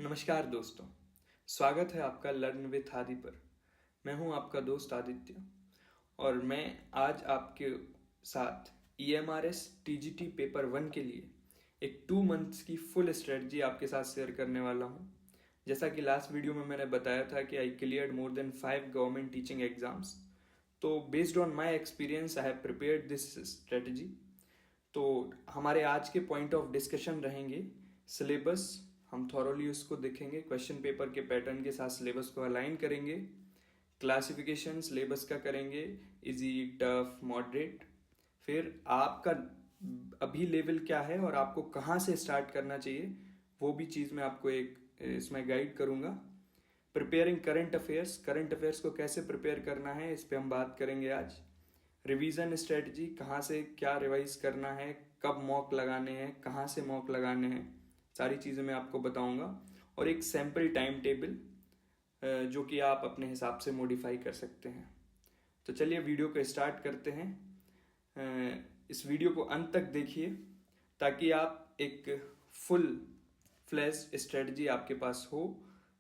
नमस्कार दोस्तों, स्वागत है आपका लर्न विथ आदि पर। मैं हूं आपका दोस्त आदित्य और मैं आज आपके साथ EMRS TGT पेपर 1 के लिए एक 2 मंथ्स की फुल स्ट्रेटजी आपके साथ शेयर करने वाला हूं। जैसा कि लास्ट वीडियो में मैंने बताया था कि I cleared more than 5 government teaching exams. तो based on my experience I have prepared this strategy. तो हमारे आज के पॉइंट ऑफ डिस्कशन रहेंगे सिलेबस, हम थॉरोली उसको देखेंगे, क्वेश्चन पेपर के पैटर्न के साथ सिलेबस को अलाइन करेंगे, क्लासिफिकेशन सिलेबस का करेंगे, इजी, टफ, मॉडरेट, फिर आपका अभी लेवल क्या है और आपको कहाँ से स्टार्ट करना चाहिए वो भी चीज़ मैं आपको एक इसमें गाइड करूँगा। प्रिपेयरिंग करंट अफेयर्स को कैसे प्रिपेयर करना है इस पे हम बात करेंगे आज। रिवीजन स्ट्रेटजी, कहाँ से क्या रिवाइज करना है, कब मॉक लगाने हैं, कहाँ से मॉक लगाने हैं, सारी चीज़ें मैं आपको बताऊंगा। और एक सैम्पल टाइम टेबल जो कि आप अपने हिसाब से मॉडिफाई कर सकते हैं। तो चलिए वीडियो को स्टार्ट करते हैं। इस वीडियो को अंत तक देखिए ताकि आप एक फुल फ्लैश स्ट्रेटजी आपके पास हो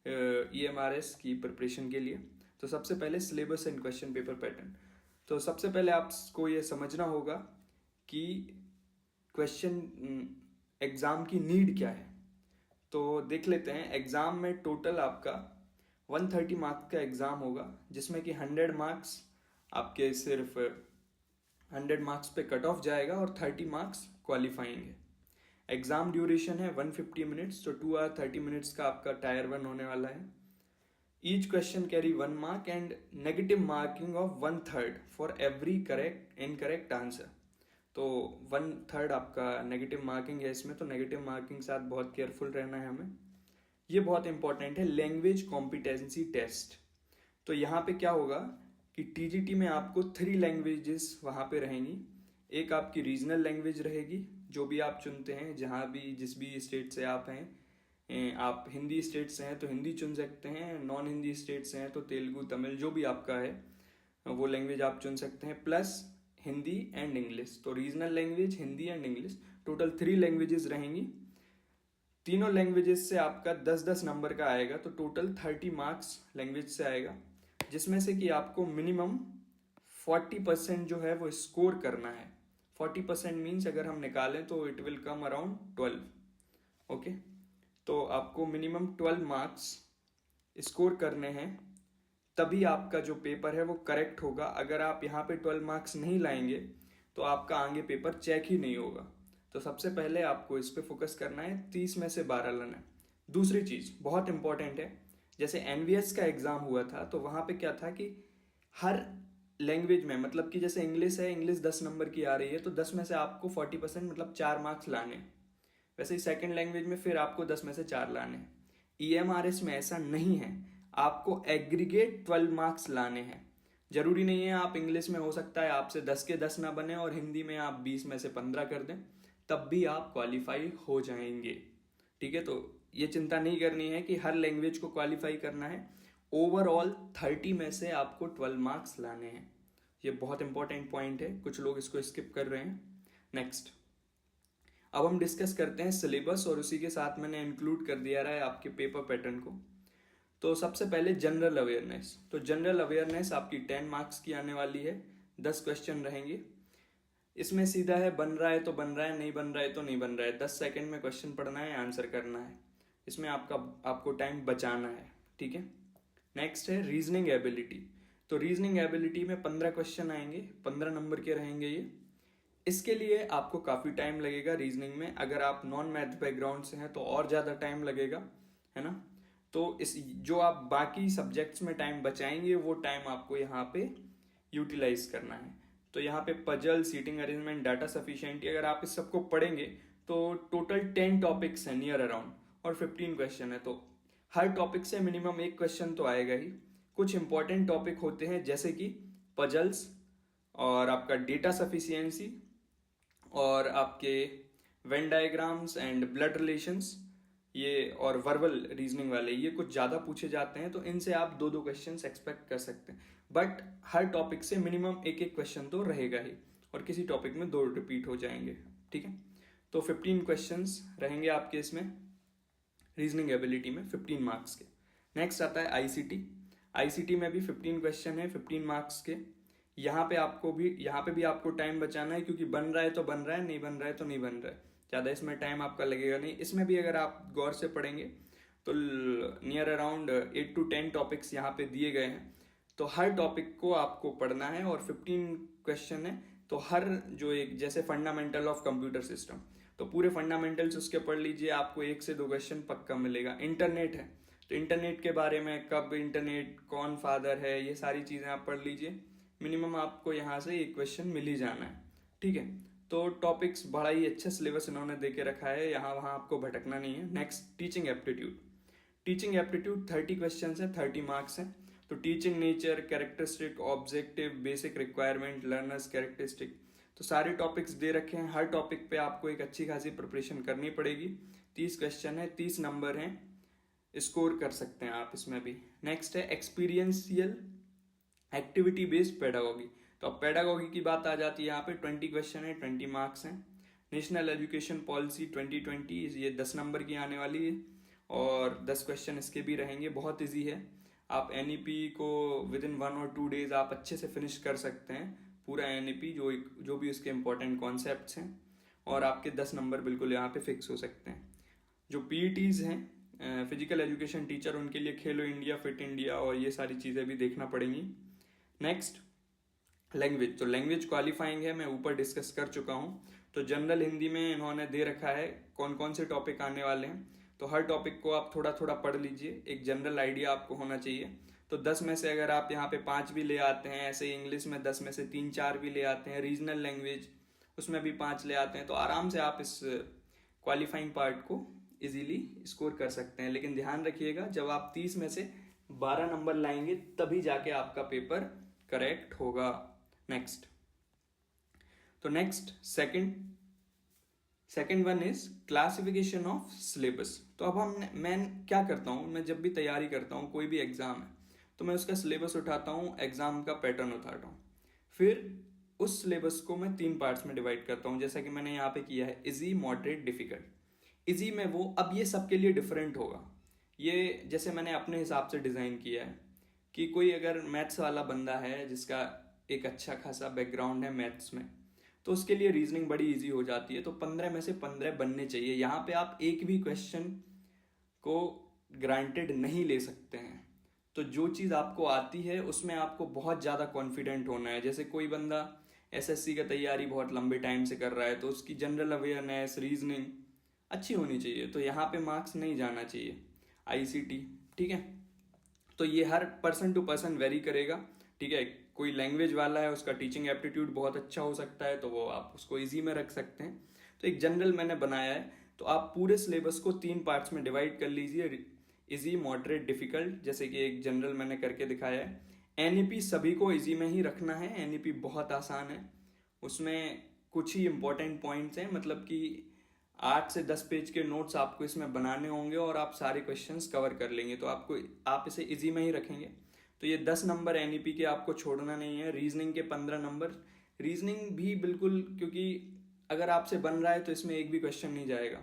EMRS की प्रिपरेशन के लिए। तो सबसे पहले syllabus and question paper pattern. तो सबसे पहले आपको ये समझना होगा कि क्वेश्चन एग्जाम की नीड क्या है। तो देख लेते हैं। एग्जाम में टोटल आपका 130 मार्क्स का एग्जाम होगा, जिसमें कि 100 मार्क्स आपके सिर्फ 100 मार्क्स पे कट ऑफ जाएगा और 30 मार्क्स क्वालिफाइंग है। एग्जाम ड्यूरेशन है 150 मिनट्स, तो 2 आवर 30 मिनट्स का आपका टायर 1 होने वाला है। Each question carry 1 mark and negative marking of 1/3 for every correct incorrect answer. तो 1/3 आपका नेगेटिव मार्किंग है इसमें, तो नेगेटिव मार्किंग के साथ बहुत केयरफुल रहना है हमें। ये बहुत इंपॉर्टेंट है। लैंग्वेज कॉम्पिटेंसी टेस्ट, तो यहाँ पे क्या होगा कि TGT में आपको 3 लैंग्वेजेस वहाँ पे रहेंगी। एक आपकी रीजनल लैंग्वेज रहेगी, जो भी आप चुनते हैं, जहाँ भी जिस भी स्टेट से आप हैं। आप हिंदी स्टेट से हैं तो हिंदी चुन सकते हैं, नॉन हिंदी स्टेट से हैं तो तेलुगु, तमिल, जो भी आपका है वो लैंग्वेज आप चुन सकते हैं, प्लस हिंदी एंड इंग्लिश। तो regional language, Hindi and English, total 3 languages रहेंगी। तीनों लैंग्वेजेस से आपका 10-10 नंबर का आएगा, तो टोटल 30 मार्क्स लैंग्वेज से आएगा, जिसमें से कि आपको मिनिमम 40% जो है वो स्कोर करना है। 40% मीन्स अगर हम निकालें तो it will come around 12। Okay, तो आपको मिनिमम 12 मार्क्स स्कोर करने हैं, तभी आपका जो पेपर है वो करेक्ट होगा। अगर आप यहाँ पे 12 मार्क्स नहीं लाएंगे तो आपका आगे पेपर चेक ही नहीं होगा। तो सबसे पहले आपको इस पे फोकस करना है, 30 में से 12 लाना है। दूसरी चीज बहुत इंपॉर्टेंट है, जैसे NVS का एग्जाम हुआ था तो वहां पे क्या था कि हर लैंग्वेज में, मतलब कि जैसे इंग्लिश है, इंग्लिश 10 नंबर की आ रही है तो 10 में से आपको 40% मतलब 4 मार्क्स लाने। वैसे ही सेकेंड लैंग्वेज में फिर आपको 10 में से 4 लाने। EMRS में ऐसा नहीं है, आपको एग्रीगेट 12 मार्क्स लाने हैं। जरूरी नहीं है आप इंग्लिश में, हो सकता है आपसे 10 के 10 ना बने और हिंदी में आप 20 में से 15 कर दें, तब भी आप क्वालिफाई हो जाएंगे। ठीक है, तो ये चिंता नहीं करनी है कि हर लैंग्वेज को क्वालिफाई करना है। ओवरऑल 30 में से आपको 12 मार्क्स लाने हैं। ये बहुत इंपॉर्टेंट पॉइंट है, कुछ लोग इसको स्किप कर रहे हैं। नेक्स्ट, अब हम डिस्कस करते हैं सिलेबस, और उसी के साथ मैंने इंक्लूड कर दिया है आपके पेपर पैटर्न को। तो सबसे पहले जनरल अवेयरनेस। तो जनरल अवेयरनेस आपकी 10 मार्क्स की आने वाली है, 10 क्वेश्चन रहेंगे। इसमें सीधा है, बन रहा है तो बन रहा है, नहीं बन रहा है तो नहीं बन रहा है। 10 सेकंड में क्वेश्चन पढ़ना है, आंसर करना है। इसमें आपको टाइम बचाना है। ठीक है। नेक्स्ट है रीजनिंग एबिलिटी। तो रीजनिंग एबिलिटी में 15 क्वेश्चन आएंगे, 15 नंबर के रहेंगे ये। इसके लिए आपको काफी टाइम लगेगा रीजनिंग में। अगर आप नॉन मैथ बैकग्राउंड से हैं तो और ज्यादा टाइम लगेगा, है ना। तो इस जो आप बाकी सब्जेक्ट्स में टाइम बचाएंगे वो टाइम आपको यहाँ पे यूटिलाइज करना है। तो यहाँ पे पजल, सीटिंग अरेंजमेंट, डाटा सफिशिएंटी, अगर आप इस सबको पढ़ेंगे तो टोटल 10 टॉपिक्स है नियर अराउंड, और 15 क्वेश्चन है। तो हर टॉपिक से मिनिमम एक क्वेश्चन तो आएगा ही। कुछ इंपॉर्टेंट टॉपिक होते हैं जैसे कि पजल्स और आपका डेटा सफिशिएंसी और आपके Venn diagrams and blood relations, ये और वर्बल रीजनिंग वाले, ये कुछ ज्यादा पूछे जाते हैं, तो इनसे आप 2-2 क्वेश्चंस एक्सपेक्ट कर सकते हैं। बट हर टॉपिक से मिनिमम एक क्वेश्चन तो रहेगा ही, और किसी टॉपिक में 2 रिपीट हो जाएंगे। ठीक है, तो 15 क्वेश्चंस रहेंगे आपके इसमें। रीजनिंग एबिलिटी में 15 मार्क्स के। नेक्स्ट आता है आईसीटी। आईसीटी में भी 15 क्वेश्चन है 15 मार्क्स के। यहाँ पे भी आपको टाइम बचाना है, क्योंकि बन रहा है तो बन रहा है, नहीं बन रहा है तो नहीं बन रहा है, ज़्यादा इसमें टाइम आपका लगेगा नहीं। इसमें भी अगर आप गौर से पढ़ेंगे तो नियर अराउंड 8 to 10 टॉपिक्स यहाँ पे दिए गए हैं, तो हर टॉपिक को आपको पढ़ना है। और 15 क्वेश्चन है, तो हर जो एक जैसे फंडामेंटल ऑफ कंप्यूटर सिस्टम, तो पूरे फंडामेंटल्स उसके पढ़ लीजिए, आपको 1 से 2 क्वेश्चन पक्का मिलेगा। इंटरनेट है तो इंटरनेट के बारे में, कब इंटरनेट, कौन फादर है, ये सारी चीज़ें आप पढ़ लीजिए। मिनिमम आपको यहाँ से 1 क्वेश्चन मिल ही जाना है, ठीक है। तो टॉपिक्स बड़ा ही अच्छा सिलेबस इन्होंने दे के रखा है, यहाँ वहाँ आपको भटकना नहीं है। Next teaching aptitude. Teaching aptitude 30 question है, 30 मार्क्स हैं। तो teaching nature, characteristic, objective, basic requirement, learners characteristic, तो सारे टॉपिक्स दे रखे हैं। हर टॉपिक पे आपको एक अच्छी खासी प्रिपरेशन करनी पड़ेगी। 30 क्वेश्चन है, 30 नंबर हैं, स्कोर कर सकते हैं आप इसमें भी। नेक्स्ट है एक्सपीरियंशियल एक्टिविटी बेस्ड पेडागोगी। तो अब पेडागोगी की बात आ जाती है यहाँ पे। 20 क्वेश्चन है, 20 मार्क्स हैं। नेशनल एजुकेशन पॉलिसी 2020, ये 10 नंबर की आने वाली है, और 10 क्वेश्चन इसके भी रहेंगे। बहुत इजी है, आप एनईपी को विद इन 1 or 2 डेज आप अच्छे से फिनिश कर सकते हैं पूरा एनईपी, जो भी उसके इंपॉर्टेंट कॉन्सेप्ट्स हैं, और आपके 10 नंबर बिल्कुल यहाँ पे फिक्स हो सकते हैं। जो पीईटीज हैं, फिजिकल एजुकेशन टीचर, उनके लिए खेलो इंडिया, फिट इंडिया और ये सारी चीज़ें भी देखना पड़ेंगी। Next language. तो लैंग्वेज क्वालिफाइंग है, मैं ऊपर डिस्कस कर चुका हूँ। तो जनरल हिंदी में इन्होंने दे रखा है कौन कौन से टॉपिक आने वाले हैं, तो हर टॉपिक को आप थोड़ा थोड़ा पढ़ लीजिए, एक जनरल आइडिया आपको होना चाहिए। तो 10 में से अगर आप यहाँ पे 5 भी ले आते हैं, ऐसे इंग्लिश में 10 में से 3-4 भी ले आते हैं, रीजनल लैंग्वेज उसमें भी 5 ले आते हैं, तो आराम से आप इस क्वालिफाइंग पार्ट को इजीली स्कोर कर सकते हैं। लेकिन ध्यान रखिएगा, जब आप 30 में से 12 नंबर लाएंगे तभी जाके आपका पेपर करेक्ट होगा। नेक्स्ट, तो next second one is classification of syllabus. तो अब मैं क्या करता हूँ, मैं जब भी तैयारी करता हूँ, कोई भी एग्जाम है, तो मैं उसका सिलेबस उठाता हूँ, एग्जाम का पैटर्न उठाता हूँ, फिर उस सिलेबस को मैं 3 पार्ट्स में डिवाइड करता हूँ, जैसा कि मैंने यहाँ पे किया है, इजी, मॉडरेट, डिफिकल्ट। इजी में वो, अब ये सबके लिए डिफरेंट होगा, ये जैसे मैंने अपने हिसाब से डिज़ाइन किया है कि कोई अगर मैथ्स वाला बंदा है जिसका एक अच्छा खासा बैकग्राउंड है मैथ्स में, तो उसके लिए रीजनिंग बड़ी इजी हो जाती है। तो 15 में से 15 बनने चाहिए। यहाँ पे आप एक भी क्वेश्चन को ग्रांटेड नहीं ले सकते हैं। तो जो चीज़ आपको आती है उसमें आपको बहुत ज़्यादा कॉन्फिडेंट होना है। जैसे कोई बंदा एसएससी का तैयारी बहुत लंबे टाइम से कर रहा है, तो उसकी जनरल अवेयरनेस, रीजनिंग अच्छी होनी चाहिए, तो यहाँ पे मार्क्स नहीं जाना चाहिए। आईसीटी, ठीक है, तो ये हर पर्सन टू पर्सन वेरी करेगा, ठीक है। कोई लैंग्वेज वाला है, उसका टीचिंग एप्टीट्यूड बहुत अच्छा हो सकता है, तो वो आप उसको इजी में रख सकते हैं। तो एक जनरल मैंने बनाया है, तो आप पूरे सिलेबस को 3 पार्ट्स में डिवाइड कर लीजिए, इजी, मॉडरेट, डिफिकल्ट, जैसे कि एक जनरल मैंने करके दिखाया है। एनईपी सभी को इजी में ही रखना है, एनईपी बहुत आसान है, उसमें कुछ ही इंपॉर्टेंट पॉइंट्स हैं, मतलब कि 8 से 10 पेज के नोट्स आपको इसमें बनाने होंगे और आप सारे क्वेश्चंस कवर कर लेंगे, तो आप इसे इजी में ही रखेंगे। तो ये 10 नंबर एनईपी के आपको छोड़ना नहीं है। रीजनिंग के 15 नंबर, रीजनिंग भी बिल्कुल, क्योंकि अगर आपसे बन रहा है तो इसमें एक भी क्वेश्चन नहीं जाएगा,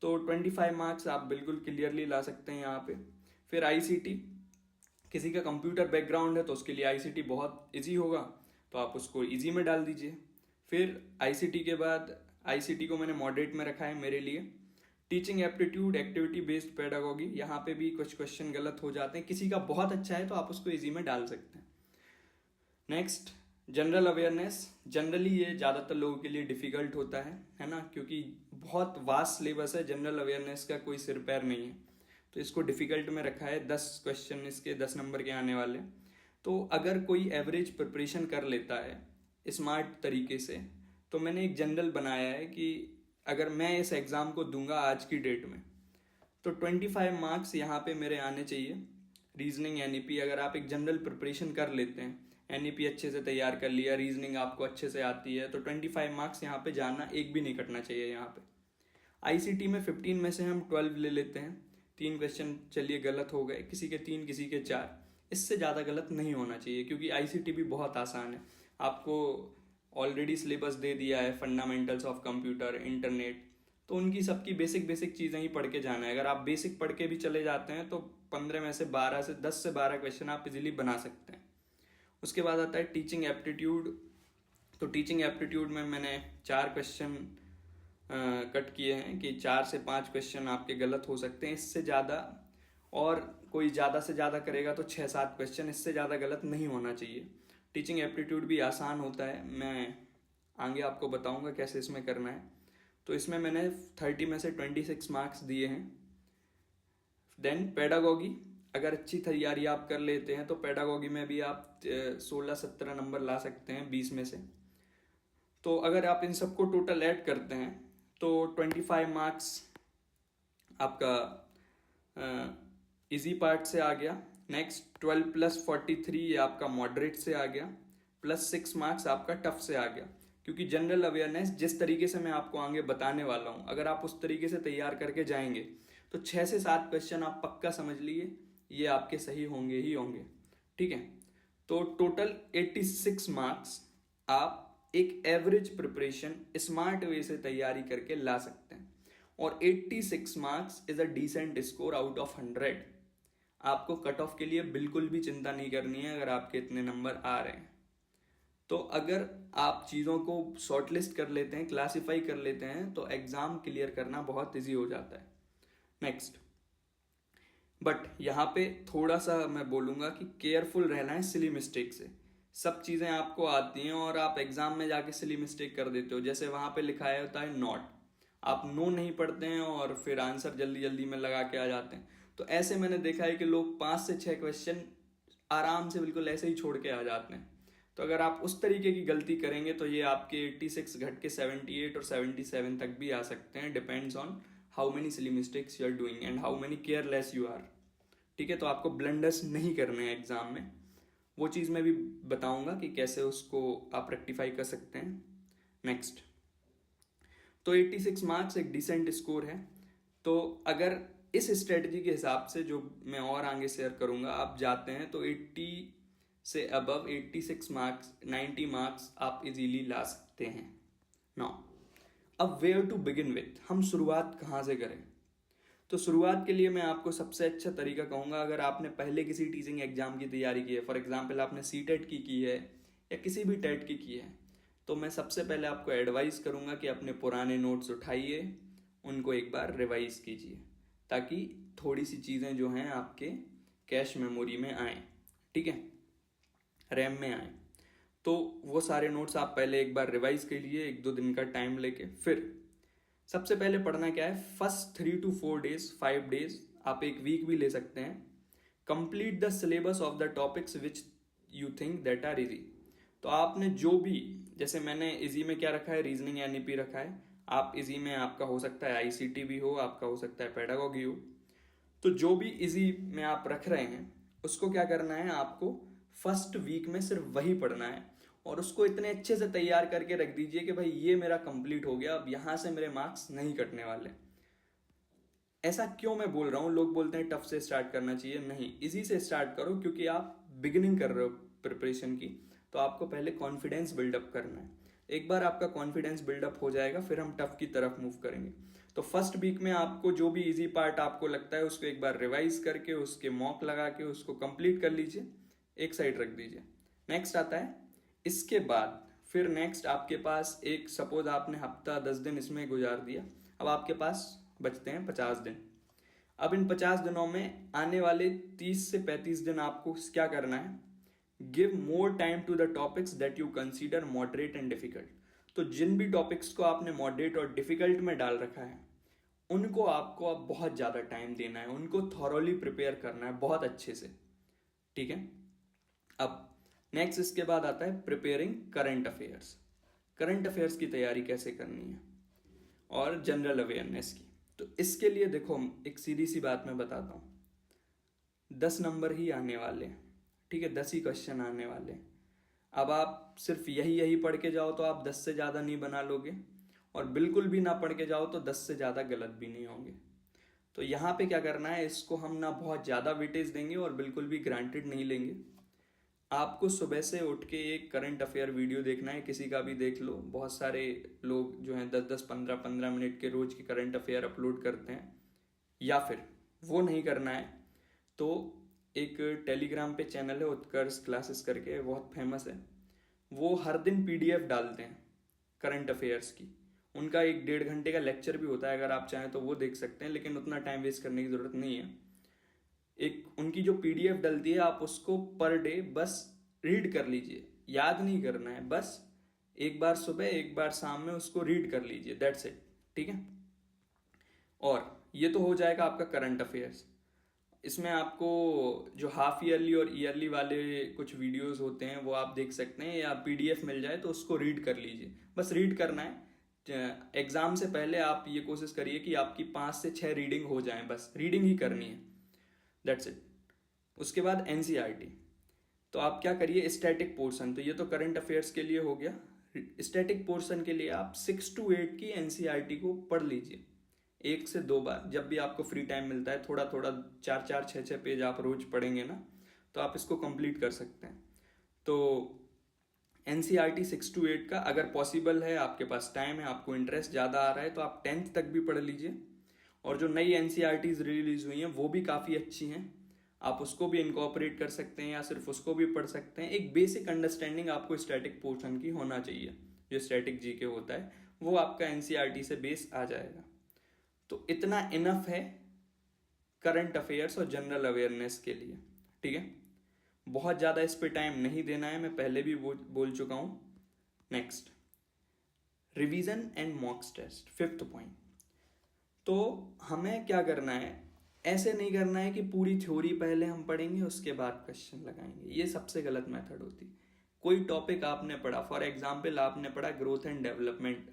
तो 25 मार्क्स आप बिल्कुल क्लियरली ला सकते हैं यहाँ पे। फिर आईसीटी, किसी का कंप्यूटर बैकग्राउंड है तो उसके लिए आईसीटी बहुत ईजी होगा, तो आप उसको ईजी में डाल दीजिए। फिर आईसीटी के बाद, आईसीटी को मैंने मॉडरेट में रखा है मेरे लिए। Teaching aptitude, activity based pedagogy, यहाँ पे भी कुछ क्वेश्चन गलत हो जाते हैं, किसी का बहुत अच्छा है तो आप उसको इजी में डाल सकते हैं। Next, general awareness. जनरली ये ज़्यादातर लोगों के लिए डिफिकल्ट होता है ना, क्योंकि बहुत वास्ट सिलेबस है, जनरल अवेयरनेस का कोई सिर पैर नहीं है, तो इसको डिफिकल्ट में रखा है। 10 क्वेश्चन इसके 10 नंबर के आने वाले। तो अगर कोई एवरेज प्रिपरेशन कर लेता है स्मार्ट तरीके से, तो मैंने एक जनरल बनाया है कि अगर मैं इस एग्ज़ाम को दूंगा आज की डेट में, तो 25 मार्क्स यहाँ पे मेरे आने चाहिए। रीजनिंग, एनईपी, अगर आप एक जनरल प्रिपरेशन कर लेते हैं, एनईपी अच्छे से तैयार कर लिया, रीजनिंग आपको अच्छे से आती है, तो 25 मार्क्स यहाँ पे जाना, एक भी नहीं कटना चाहिए यहाँ पे। आईसीटी में 15 में से हम 12 ले लेते हैं। 3 क्वेश्चन चलिए गलत हो गए, किसी के 3 किसी के 4, इससे ज़्यादा गलत नहीं होना चाहिए, क्योंकि आईसीटी भी बहुत आसान है। आपको ऑलरेडी सिलेबस दे दिया है, फंडामेंटल्स ऑफ कंप्यूटर, इंटरनेट, तो उनकी सबकी बेसिक बेसिक चीज़ें ही पढ़ के जाना है। अगर आप बेसिक पढ़ के भी चले जाते हैं तो 15 में से 12 से 10 से 12 क्वेश्चन आप इजीली बना सकते हैं। उसके बाद आता है टीचिंग एप्टीट्यूड। तो टीचिंग एप्टीट्यूड में मैंने 4 क्वेश्चन कट किए हैं कि 4 से 5 क्वेश्चन आपके गलत हो सकते हैं, इससे ज़्यादा, और कोई ज़्यादा से ज़्यादा करेगा तो 6-7 क्वेश्चन, इससे ज़्यादा गलत नहीं होना चाहिए। टीचिंग एप्टीट्यूड भी आसान होता है, मैं आगे आपको बताऊंगा कैसे इसमें करना है। तो इसमें मैंने 30 में से 26 मार्क्स दिए हैं। देन पेडागोगी, अगर अच्छी तैयारी आप कर लेते हैं तो पेडागोगी में भी आप 16-17 नंबर ला सकते हैं 20 में से। तो अगर आप इन सबको टोटल ऐड करते हैं तो 25 मार्क्स आपका इजी पार्ट से आ गया। नेक्स्ट 12 + 43 ये आपका मॉडरेट से आ गया, प्लस 6 मार्क्स आपका टफ से आ गया। क्योंकि जनरल अवेयरनेस जिस तरीके से मैं आपको आगे बताने वाला हूं, अगर आप उस तरीके से तैयार करके जाएंगे तो 6 से 7 क्वेश्चन आप पक्का समझ लिए ये आपके सही होंगे ही होंगे। ठीक है, तो टोटल 86 मार्क्स आप एक एवरेज प्रिपरेशन स्मार्ट वे से तैयारी करके ला सकते हैं। और 86 marks is a decent score out of 100। आपको कट ऑफ के लिए बिल्कुल भी चिंता नहीं करनी है अगर आपके इतने नंबर आ रहे हैं। तो अगर आप चीज़ों को शॉर्टलिस्ट कर लेते हैं, क्लासिफाई कर लेते हैं, तो एग्जाम क्लियर करना बहुत इजी हो जाता है। नेक्स्ट, बट यहाँ पे थोड़ा सा मैं बोलूँगा कि केयरफुल रहना है सिली मिस्टेक से। सब चीज़ें आपको आती हैं और आप एग्जाम में जाके सिली मिस्टेक कर देते हो। जैसे वहाँ पे लिखाया होता है नॉट, आप नो नहीं पढ़ते हैं और फिर आंसर जल्दी जल्दी में लगा के आ जाते हैं। तो ऐसे मैंने देखा है कि लोग 5 से 6 क्वेश्चन आराम से बिल्कुल ऐसे ही छोड़ के आ जाते हैं। तो अगर आप उस तरीके की गलती करेंगे तो ये आपके 86 घट के 78 और 77 तक भी आ सकते हैं, depends on how many silly mistakes you are doing and how many careless you are. ठीक है, तो आपको ब्लंडर्स नहीं करने हैं एग्जाम में, वो चीज़ मैं भी बताऊंगा कि कैसे उसको आप रेक्टिफाई कर सकते हैं। नेक्स्ट, तो 86 मार्क्स एक डिसेंट स्कोर है। तो अगर इस स्ट्रेटजी के हिसाब से जो मैं और आगे शेयर करूंगा आप जाते हैं तो 80 से अबव 86 मार्क्स 90 मार्क्स आप इजीली ला सकते हैं। नाउ अब वेयर टू बिगिन विथ, हम शुरुआत कहाँ से करें? तो शुरुआत के लिए मैं आपको सबसे अच्छा तरीका कहूँगा, अगर आपने पहले किसी टीचिंग एग्जाम की तैयारी की है, फॉर एग्जाम्पल आपने सीटेट की है या किसी भी टेट की है, तो मैं सबसे पहले आपको एडवाइस करूँगा कि अपने पुराने नोट्स उठाइए, उनको एक बार रिवाइज कीजिए ताकि थोड़ी सी चीज़ें जो हैं आपके कैश मेमोरी में आए, ठीक है, रैम में आए। तो वो सारे नोट्स आप पहले एक बार रिवाइज के लिए 1-2 दिन का टाइम लेके, फिर सबसे पहले पढ़ना क्या है, फर्स्ट 3 to 4 डेज, 5 डेज, आप एक वीक भी ले सकते हैं, complete the syllabus of the topics which you think that are easy. तो आपने जो भी, जैसे मैंने इजी में क्या रखा है, रीजनिंग एनईपी रखा है, आप इजी में आपका हो सकता है आईसीटी भी हो, आपका हो सकता है पेडागोगी हो। तो जो भी इजी में आप रख रहे हैं उसको क्या करना है, आपको फर्स्ट वीक में सिर्फ वही पढ़ना है और उसको इतने अच्छे से तैयार करके रख दीजिए कि भाई ये मेरा कंप्लीट हो गया, अब यहां से मेरे मार्क्स नहीं कटने वाले। ऐसा क्यों मैं बोल रहा हूं, लोग बोलते हैं टफ से स्टार्ट करना चाहिए, नहीं, इजी से स्टार्ट करो, क्योंकि आप बिगिनिंग कर रहे हो प्रिपरेशन की, तो आपको पहले कॉन्फिडेंस बिल्डअप करना है। एक बार आपका कॉन्फिडेंस बिल्डअप हो जाएगा फिर हम टफ की तरफ मूव करेंगे। तो फर्स्ट वीक में आपको जो भी इजी पार्ट आपको लगता है उसको एक बार रिवाइज करके उसके मॉक लगा के उसको कंप्लीट कर लीजिए, एक साइड रख दीजिए। नेक्स्ट आता है, इसके बाद फिर नेक्स्ट आपके पास एक, सपोज आपने हफ्ता 10 दिन इसमें गुजार दिया, अब आपके पास बचते हैं 50 दिन। अब इन 50 दिनों में आने वाले 30 से 35 दिन आपको क्या करना है, give more time to the topics that you consider moderate and difficult. तो जिन भी टॉपिक्स को आपने मॉडरेट और डिफिकल्ट में डाल रखा है उनको आपको अब बहुत ज़्यादा टाइम देना है, उनको थॉरोली प्रिपेयर करना है बहुत अच्छे से, ठीक है। अब नेक्स्ट इसके बाद आता है preparing current affairs. Current affairs की तैयारी कैसे करनी है और जनरल अवेयरनेस की। तो इसके लिए देखो एक सीधी सी बात मैं बताता हूँ, 10 नंबर ही आने वाले हैं, ठीक है, 10 ही क्वेश्चन आने वाले हैं। अब आप सिर्फ यही पढ़ के जाओ तो आप 10 से ज़्यादा नहीं बना लोगे, और बिल्कुल भी ना पढ़ के जाओ तो 10 से ज़्यादा गलत भी नहीं होंगे। तो यहाँ पे क्या करना है, इसको हम ना बहुत ज़्यादा वेटेज देंगे और बिल्कुल भी ग्रांटेड नहीं लेंगे। आपको सुबह से उठ के एक करंट अफेयर वीडियो देखना है, किसी का भी देख लो। बहुत सारे लोग जो हैं 10-10, 15-15 मिनट के रोज के करंट अफेयर अपलोड करते हैं। या फिर वो नहीं करना है तो एक टेलीग्राम पे चैनल है उत्कर्ष क्लासेस करके, बहुत फेमस है। वो हर दिन पीडीएफ डालते हैं करंट अफेयर्स की। उनका 1-1.5 घंटे का लेक्चर भी होता है, अगर आप चाहें तो वो देख सकते हैं, लेकिन उतना टाइम वेस्ट करने की जरूरत नहीं है। एक उनकी जो पीडीएफ डलती है, आप उसको पर डे बस रीड कर लीजिए, याद नहीं करना है, बस एक बार सुबह एक बार शाम में उसको रीड कर लीजिए, दैट्स इट। ठीक है, और ये तो हो जाएगा आपका करंट अफेयर्स। इसमें आपको जो हाफ ईयरली और ईयरली वाले कुछ वीडियोस होते हैं वो आप देख सकते हैं, या पीडीएफ मिल जाए तो उसको रीड कर लीजिए, बस रीड करना है। एग्जाम से पहले आप ये कोशिश करिए कि आपकी 5 से 6 रीडिंग हो जाए, बस रीडिंग ही करनी है, दैट्स इट। उसके बाद एनसीईआरटी, तो आप क्या करिए, स्टैटिक पोर्शन, तो ये तो करंट अफेयर्स के लिए हो गया। स्टैटिक पोर्शन के लिए आप 6 to 8 की एनसीईआरटी को पढ़ लीजिए 1 से 2 बार, जब भी आपको फ्री टाइम मिलता है। थोड़ा थोड़ा 4-4, 6-6 पेज आप रोज पढ़ेंगे ना, तो आप इसको कंप्लीट कर सकते हैं। तो एनसीईआरटी 6 to 8 का अगर पॉसिबल है, आपके पास टाइम है, आपको इंटरेस्ट ज़्यादा आ रहा है, तो आप 10th तक भी पढ़ लीजिए। और जो नई एनसीईआरटीज रिलीज हुई हैं वो भी काफ़ी अच्छी हैं, आप उसको भी इनकॉर्पोरेट कर सकते हैं या सिर्फ उसको भी पढ़ सकते हैं। एक बेसिक अंडरस्टैंडिंग आपको स्टैटिक पोर्शन की होना चाहिए। जो स्टैटिक जीके होता है वो आपका एनसीईआरटी से बेस आ जाएगा। तो इतना इनफ है करंट अफेयर्स और जनरल अवेयरनेस के लिए। ठीक है, बहुत ज़्यादा इस पे टाइम नहीं देना है, मैं पहले भी बोल चुका हूं। Next, revision and mocks test, 5th point. तो हमें क्या करना है, ऐसे नहीं करना है कि पूरी थ्योरी पहले हम पढ़ेंगे उसके बाद क्वेश्चन लगाएंगे, ये सबसे गलत मेथड होती। कोई टॉपिक आपने पढ़ा, फॉर एग्जाम्पल आपने पढ़ा ग्रोथ एंड डेवलपमेंट,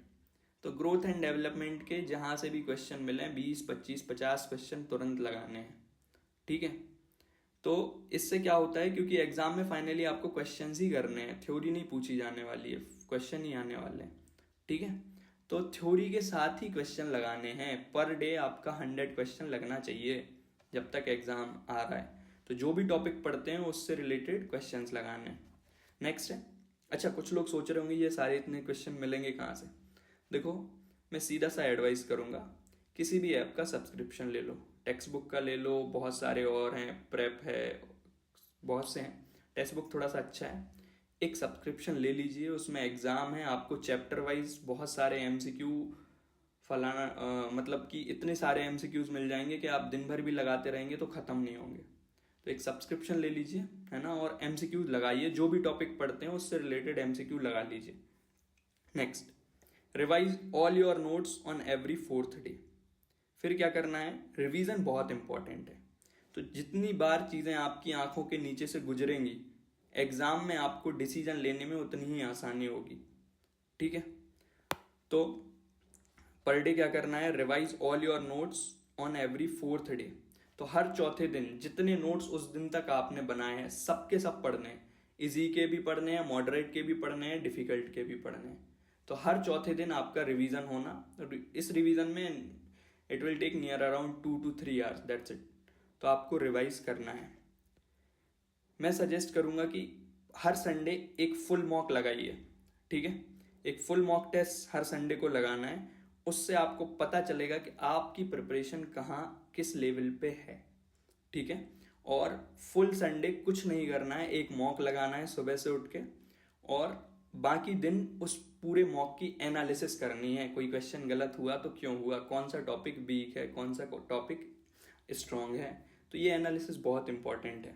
तो ग्रोथ एंड डेवलपमेंट के जहां से भी क्वेश्चन मिले 20, 25, 50 क्वेश्चन तुरंत लगाने हैं। ठीक है, तो इससे क्या होता है, क्योंकि एग्जाम में फाइनली आपको क्वेश्चन ही करने हैं, थ्योरी नहीं पूछी जाने वाली है, क्वेश्चन ही आने वाले हैं। ठीक है, तो थ्योरी के साथ ही क्वेश्चन लगाने हैं। पर डे आपका 100 क्वेश्चन लगना चाहिए जब तक एग्जाम आ रहा है। तो जो भी टॉपिक पढ़ते हैं उससे रिलेटेड क्वेश्चंस लगाने हैं। नेक्स्ट है, अच्छा कुछ लोग सोच रहे होंगे ये सारे इतने क्वेश्चन मिलेंगे कहाँ से। देखो, मैं सीधा सा एडवाइस करूँगा, किसी भी ऐप का सब्सक्रिप्शन ले लो, टेक्स्ट बुक का ले लो, बहुत सारे और हैं, प्रेप है, बहुत से हैं। टेक्स्ट बुक थोड़ा सा अच्छा है, एक सब्सक्रिप्शन ले लीजिए, उसमें एग्ज़ाम है, आपको चैप्टर वाइज बहुत सारे एमसीक्यू फलाना मतलब कि इतने सारे एमसीक्यूज मिल जाएंगे कि आप दिन भर भी लगाते रहेंगे तो ख़त्म नहीं होंगे। तो एक सब्सक्रिप्शन ले लीजिए, है ना, और एमसीक्यूज लगाइए, जो भी टॉपिक पढ़ते हैं उससे रिलेटेड एमसीक्यू लगा लीजिए। Next, revise all your notes on every 4th day. फिर क्या करना है, रिवीजन बहुत इंपॉर्टेंट है। तो जितनी बार चीज़ें आपकी आंखों के नीचे से गुजरेंगी, एग्जाम में आपको डिसीजन लेने में उतनी ही आसानी होगी। ठीक है, तो पर डे क्या करना है, revise all your notes on every 4th day. तो हर चौथे दिन जितने नोट्स उस दिन तक आपने बनाए हैं सबके सब पढ़ने हैं। इजी के भी पढ़ने हैं, मॉडरेट के भी पढ़ने हैं, डिफिकल्ट के भी पढ़ने हैं। तो हर चौथे दिन आपका रिवीजन होना। इस रिवीजन में it will take near around 2 to 3 hours, that's it. तो आपको रिवाइज करना है। मैं सजेस्ट करूंगा कि हर संडे एक फुल मॉक लगाइए। ठीक है, एक फुल मॉक टेस्ट हर संडे को लगाना है, उससे आपको पता चलेगा कि आपकी प्रिपरेशन कहाँ किस लेवल पे है। ठीक है, और फुल संडे कुछ नहीं करना है, एक मॉक लगाना है सुबह से उठ के, और बाकी दिन उस पूरे मॉक की एनालिसिस करनी है। कोई क्वेश्चन गलत हुआ तो क्यों हुआ, कौन सा टॉपिक वीक है, कौन सा टॉपिक स्ट्रांग है, तो ये एनालिसिस बहुत इंपॉर्टेंट है।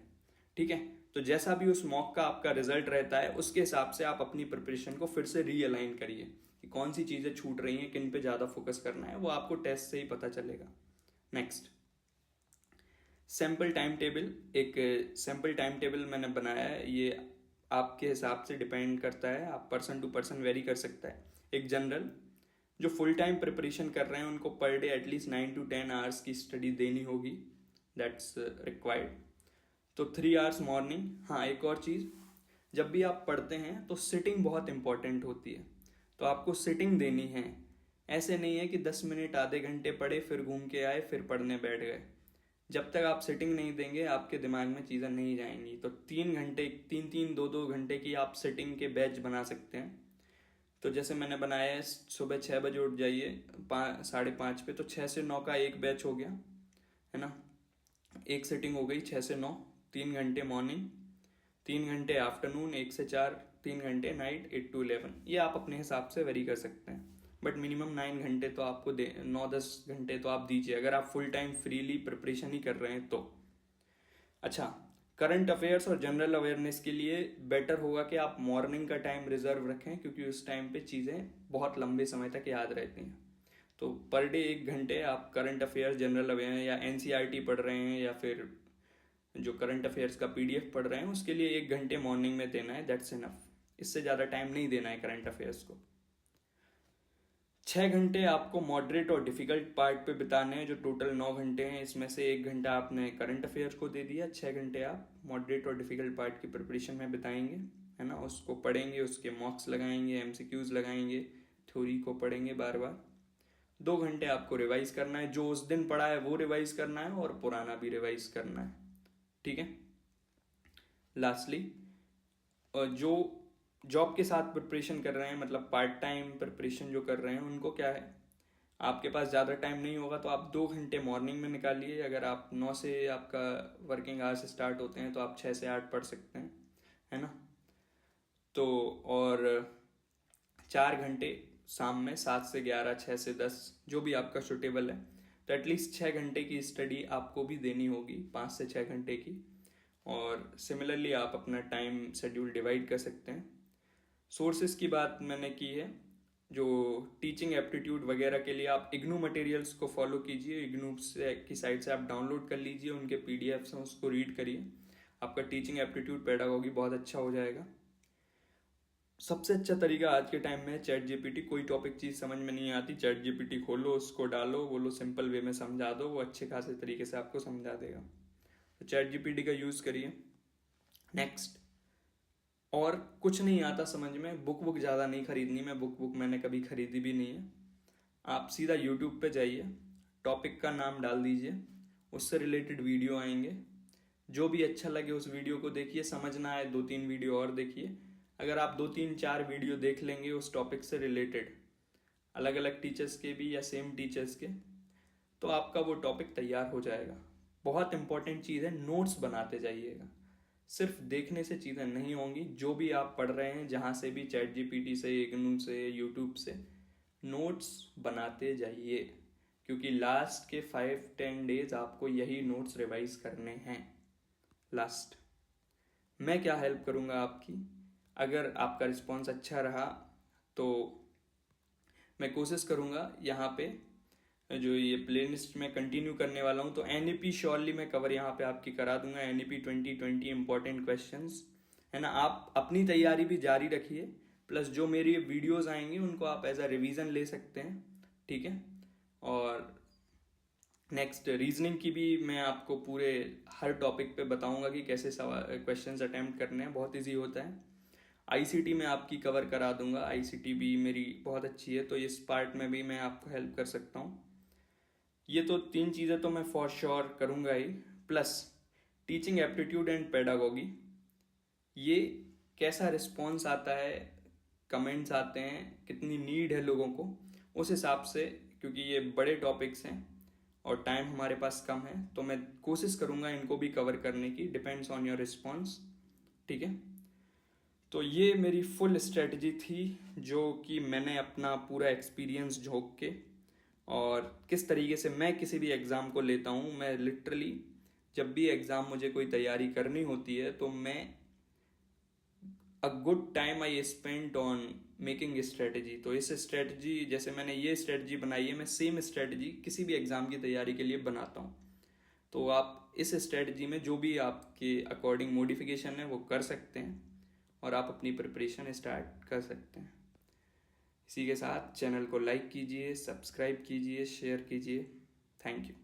ठीक है, तो जैसा भी उस मॉक का आपका रिजल्ट रहता है उसके हिसाब से आप अपनी प्रिपरेशन को फिर से रीअलाइन करिए कि कौन सी चीज़ें छूट रही हैं, किन पे ज़्यादा फोकस करना है, वो आपको टेस्ट से ही पता चलेगा। Next, sample time table. एक सैम्पल टाइम टेबल मैंने बनाया है, ये आपके हिसाब से डिपेंड करता है, आप पर्सन टू पर्सन वेरी कर सकता है। एक जनरल, जो फुल टाइम प्रिपरेशन कर रहे हैं उनको per day at least 9 to 10 hours की स्टडी देनी होगी, दैट्स रिक्वायर्ड। तो 3 आवर्स मॉर्निंग। हाँ, एक और चीज़, जब भी आप पढ़ते हैं तो सिटिंग बहुत इंपॉर्टेंट होती है, तो आपको सिटिंग देनी है। ऐसे नहीं है कि 10 मिनट आधे घंटे पढ़े फिर घूम के आए फिर पढ़ने बैठ गए, जब तक आप सिटिंग नहीं देंगे आपके दिमाग में चीज़ें नहीं जाएंगी। तो 3 घंटे, 2 घंटे की आप सिटिंग के बैच बना सकते हैं। तो जैसे मैंने बनाया है, सुबह 6 बजे उठ जाइए 5:30 पे, तो 6 से 9 का एक बैच हो गया, है ना। एक सिटिंग हो गई 6 से 9, 3 घंटे मॉर्निंग, 3 घंटे आफ्टरनून, 1 से 4, 3 घंटे नाइट, 8 to 11। ये आप अपने हिसाब से वेरी कर सकते हैं, बट मिनिमम 9 घंटे तो आपको 9-10 घंटे तो आप दीजिए, अगर आप फुल टाइम फ्रीली प्रिपरेशन ही कर रहे हैं तो। अच्छा, करंट अफेयर्स और जनरल अवेयरनेस के लिए बेटर होगा कि आप मॉर्निंग का टाइम रिजर्व रखें, क्योंकि उस टाइम पे चीज़ें बहुत लंबे समय तक याद रहती हैं। तो पर डे 1 घंटे आप करंट अफेयर्स, जनरल अवेयरनेस या एनसीईआरटी पढ़ रहे हैं या फिर जो करंट अफेयर्स का पीडीएफ पढ़ रहे हैं, उसके लिए 1 घंटे मॉर्निंग में देना है, दैट्स इनफ। इससे ज़्यादा टाइम नहीं देना है करंट अफेयर्स को। 6 घंटे आपको मॉडरेट और डिफिकल्ट पार्ट पे बिताने हैं, जो टोटल 9 घंटे हैं। इसमें से 1 घंटा आपने करंट अफेयर्स को दे दिया, 6 घंटे आप मॉडरेट और डिफिकल्ट पार्ट की प्रिपरेशन में बिताएंगे, है ना। उसको पढ़ेंगे, उसके मॉक्स लगाएंगे, एमसीक्यूज लगाएंगे, थ्योरी को पढ़ेंगे बार बार। 2 घंटे आपको रिवाइज करना है, जो उस दिन पढ़ा है वो रिवाइज करना है और पुराना भी रिवाइज करना है, ठीक है। लास्टली, जो जॉब के साथ प्रिपरेशन कर रहे हैं, मतलब पार्ट टाइम प्रिपरेशन जो कर रहे हैं, उनको क्या है, आपके पास ज़्यादा टाइम नहीं होगा तो आप 2 घंटे मॉर्निंग में निकालिए। अगर आप 9 से आपका वर्किंग आवर्स स्टार्ट होते हैं तो आप 6 से 8 पढ़ सकते हैं, है ना। तो और 4 घंटे शाम में, 7 से 11, 6 से 10, जो भी आपका सुटेबल है। तो एटलीस्ट 6 घंटे की स्टडी आपको भी देनी होगी, 5 से 6 घंटे की। और सिमिलरली आप अपना टाइम शेड्यूल डिवाइड कर सकते हैं। सोर्सेज की बात मैंने की है, जो टीचिंग एप्टीट्यूड वगैरह के लिए आप इग्नू मटेरियल्स को फॉलो कीजिए, इग्नू से की साइट से आप डाउनलोड कर लीजिए, उनके पीडीएफ्स हैं उसको रीड करिए, आपका टीचिंग एप्टीट्यूड पेडागोगी बहुत अच्छा हो जाएगा। सबसे अच्छा तरीका आज के टाइम में है चैट जीपीटी। कोई टॉपिक चीज़ समझ में नहीं आती, चैट जीपीटी खोलो, उसको डालो, बोलो सिंपल वे में समझा दो, वो अच्छे खासे तरीके से आपको समझा देगा। तो चैट जीपीटी का यूज़ करिए। नेक्स्ट, और कुछ नहीं आता समझ में, बुक ज़्यादा नहीं खरीदनी। मैं बुक मैंने कभी खरीदी भी नहीं है। आप सीधा यूट्यूब पे जाइए, टॉपिक का नाम डाल दीजिए, उससे रिलेटेड वीडियो आएंगे, जो भी अच्छा लगे उस वीडियो को देखिए, समझ ना आए 2-3 वीडियो और देखिए। अगर आप 2-3-4 वीडियो देख लेंगे उस टॉपिक से रिलेटेड, अलग अलग टीचर्स के भी या सेम टीचर्स के, तो आपका वो टॉपिक तैयार हो जाएगा। बहुत इंपॉर्टेंट चीज़ है, नोट्स बनाते जाइएगा। सिर्फ देखने से चीज़ें नहीं होंगी, जो भी आप पढ़ रहे हैं, जहाँ से भी, चैट जीपीटी से, इग्नू से, यूट्यूब से, नोट्स बनाते जाइए, क्योंकि लास्ट के 5-10 डेज आपको यही नोट्स रिवाइज करने हैं। लास्ट, मैं क्या हेल्प करूँगा आपकी, अगर आपका रिस्पॉन्स अच्छा रहा तो मैं कोशिश करूँगा यहाँ पे जो ये प्लेलिस्ट में कंटिन्यू करने वाला हूँ, तो एनईपी श्योरली मैं कवर यहाँ पे आपकी करा दूंगा। एनईपी 2020 इंपॉर्टेंट क्वेश्चंस, है ना। आप अपनी तैयारी भी जारी रखिए, प्लस जो मेरी वीडियोस आएंगी उनको आप एज अ रिवीजन ले सकते हैं, ठीक है। और नेक्स्ट, रीजनिंग की भी मैं आपको पूरे हर टॉपिक पे बताऊंगा कि कैसे क्वेश्चंस अटेम्प्ट करने हैं, बहुत ईजी होता है। आईसीटी में आपकी कवर करा दूंगा, आईसीटी भी मेरी बहुत अच्छी है, तो इस पार्ट में भी मैं आपको हेल्प कर सकता हूँ। ये तो 3 चीज़ें तो मैं फॉर श्योर करूँगा ही, plus teaching aptitude and pedagogy, ये कैसा रिस्पॉन्स आता है, कमेंट्स आते हैं, कितनी नीड है लोगों को, उस हिसाब से, क्योंकि ये बड़े टॉपिक्स हैं और टाइम हमारे पास कम है, तो मैं कोशिश करूँगा इनको भी कवर करने की, डिपेंड्स ऑन योर रिस्पॉन्स, ठीक है। तो ये मेरी फुल स्ट्रेटजी थी, जो कि मैंने अपना पूरा एक्सपीरियंस झोंक के, और किस तरीके से मैं किसी भी एग्ज़ाम को लेता हूँ। मैं लिटरली जब भी एग्ज़ाम मुझे कोई तैयारी करनी होती है, तो मैं a good time I spent on making strategy. तो इस स्ट्रेटजी, जैसे मैंने ये स्ट्रेटजी बनाई है, मैं सेम स्ट्रेटजी किसी भी एग्ज़ाम की तैयारी के लिए बनाता हूँ। तो आप इस स्ट्रेटजी में जो भी आपके अकॉर्डिंग मॉडिफिकेशन है वो कर सकते हैं, और आप अपनी प्रिपरेशन स्टार्ट कर सकते हैं। इसी के साथ चैनल को लाइक कीजिए, सब्सक्राइब कीजिए, शेयर कीजिए। Thank you.